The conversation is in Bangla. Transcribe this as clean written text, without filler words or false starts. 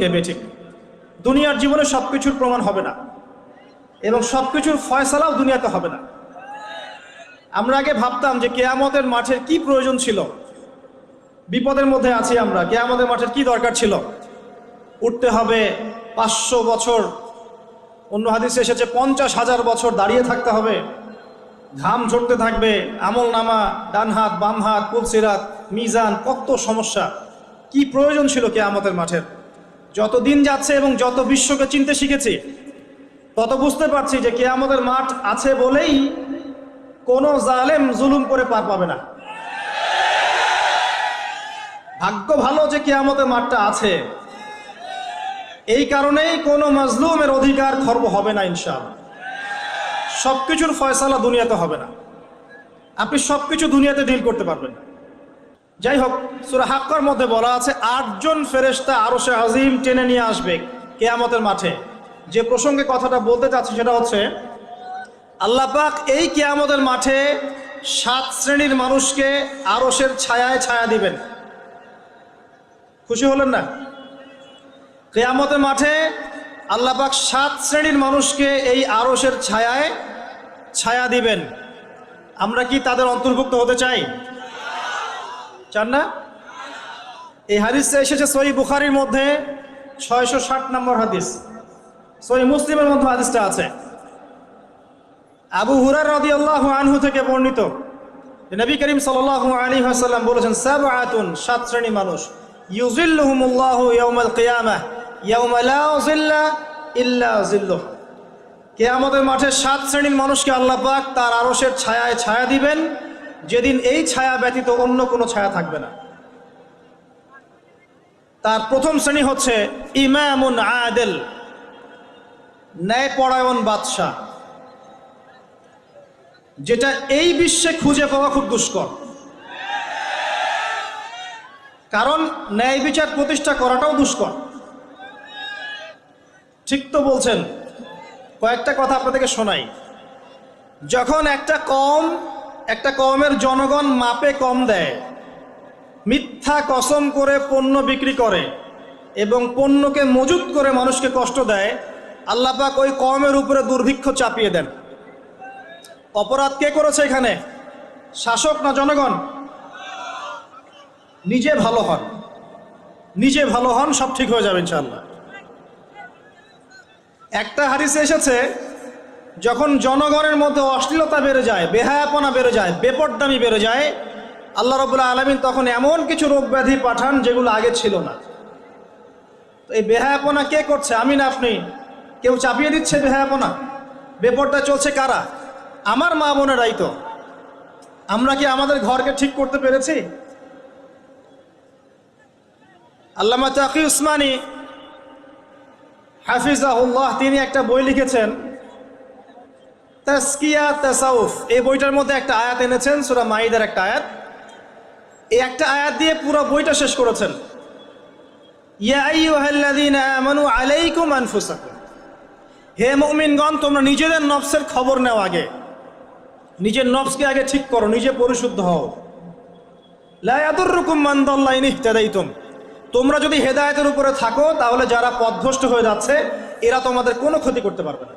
কে বেঠিক। দুনিয়ার জীবনে সব কিছুর প্রমাণ হবে না এবং সব কিছুর ফয়সালাও দুনিয়াতে হবে না। আমরা আগে ভাবতাম যে কিয়ামতের মাঠের কি প্রয়োজন ছিল, বিপদের মধ্যে আছি আমরা, কিয়ামতের মাঠের কি দরকার ছিল। উঠতে হবে 500 বছর, অন্য হাদিসে এসেছে 50,000 বছর দাঁড়িয়ে থাকতে হবে, ঘাম ঝরতে থাকবে, আমল নামা, ডান হাত বাম হাত, পুলসিরাত, মিজান, কত সমস্যা। কি প্রয়োজন ছিল কিয়ামতের মাঠের? যত দিন যাচ্ছে এবং যত বিশ্বকে চিনতে শিখেছি তত বুঝতে পারছি যে কিয়ামতের মাঠ আছে বলেই কোনো জালেম জুলুম করে পার পাবে না। ভাগ্য ভালো যে কিয়ামতের মাঠটা আছে, এই কারণেই কোনো মাজলুমের অধিকার খর্ব হবে না ইনশাআল্লাহ। সবকিছুর ফয়সালা দুনিয়াতে হবে না, আপনি সবকিছু দুনিয়াতে ডিল করতে পারবেন না। যাই হোক, সূরা হাক্কার মধ্যে বলা আছে 8 জন ফেরেশতা আরশে আজিম টেনে নিয়ে আসবে কিয়ামতের মাঠে। যে প্রসঙ্গে কথাটা বলতে চাচ্ছি সেটা হচ্ছে আল্লাহ পাক এই কিয়ামতের মাঠে 7 শ্রেণীর মানুষকে আরশের ছায়ায় ছায়া দিবেন। খুশি হলেন না? কিয়ামতের মাঠে আল্লাহ পাক 7 শ্রেণীর মানুষকে এই আরশের ছায়ায় ছায়া দিবেন। আমরা কি তাদের অন্তর্ভুক্ত হতে চাই? চান না? এই হাদিসটা এসেছে সহিহ বুখারীর মধ্যে 660 নম্বর হাদিস, সহিহ মুসলিমের মধ্যে হাদিসটা আছে। আবু হুরায়রা রাদিয়াল্লাহু আনহু থেকে বর্ণিত, নবী করিম সাল্লাল্লাহু আলাইহি ওয়াসাল্লাম বলেছেন, সাবআতুন, 7 শ্রেণী মানুষ, ইউযিল্লুহুমুল্লাহু ইয়াওমাল কিয়ামাহ ইয়াওমা লা যিল্লা ইল্লা যিল্লুহ। কিয়ামতের মাঠে 7 শ্রেণীর মানুষকে আল্লাহ পাক তার আরশের ছায়ায় ছায়া দিবেন, যেদিন এই ছায়া ব্যতীত অন্য কোনো ছায়া থাকবে না। তার প্রথম শ্রেণী হচ্ছে ইমামুন আদিল, ন্যায়পরায়ণ বাদশা, যেটা এই বিশ্বে খুঁজে পাওয়া খুব দুষ্কর। কারণ ন্যায় বিচার প্রতিষ্ঠা করাটাও দুষ্কর। ঠিক তো বলছেন? কয়েকটা কথা আপনাদেরকে শোনাই। যখন একটা কওমের জনগণ মাপে কম দেয়, মিথ্যা কসম করে পণ্য বিক্রি করে এবং পণ্যকে মজুত করে মানুষকে কষ্ট দেয়, আল্লাহ পাক ওই কওমের উপরে দুর্ভিক্ষ চাপিয়ে দেন। অপরাধ কে করেছে এখানে? শাসক না জনগণ? নিজে ভালো হন, নিজে ভালো হন, সব ঠিক হয়ে যাবে ইনশাআল্লাহ। একটা হাদিসে এসেছে, যখন জনগণের মধ্যে অশ্লীলতা বেড়ে যায়, বেহায়াপনা বেড়ে যায়, বেপরদামি বেড়ে যায়, আল্লাহ রাব্বুল আলামিন তখন এমন কিছু রোগ ব্যাধি পাঠান যেগুলো আগে ছিল না। তো এই বেহায়াপনা কে করছে? আমি না আপনি? কেউ চাপিয়ে দিচ্ছে বেহায়াপনা? বেপরদা চলছে কারা? আমার মা বোনেরাই তো। আমরা কি আমাদের ঘরকে ঠিক করতে পেরেছি? আল্লামা তাকি উসমানী হাফিজাহুল্লাহ, তিনি একটা বই লিখেছেন, তাসকিয়া তাসাউফ। এই বইটার মধ্যে একটা আয়াত এনেছেন, সূরা মাইদার একটা আয়াত। এই একটা আয়াত দিয়ে পুরো বইটা শেষ করেছেন। ইয়া আইয়ুহাল্লাযীনা আমানু আলাইকুম আনফুসাকুম, হে মুমিনগণ, তোমরা নিজেদের নফসের খবর নাও, আগে নিজের নফসকে আগে ঠিক করো, নিজে পরিশুদ্ধ হও। লা ইয়াদুররুকুম মান দাল্লা ইন ইহতাদাইতুম, তোমরা যদি হেদায়েতের উপরে থাকো তাহলে যারা পথভ্রষ্ট হয়ে যাচ্ছে এরা তোমাদের কোনো ক্ষতি করতে পারবে না।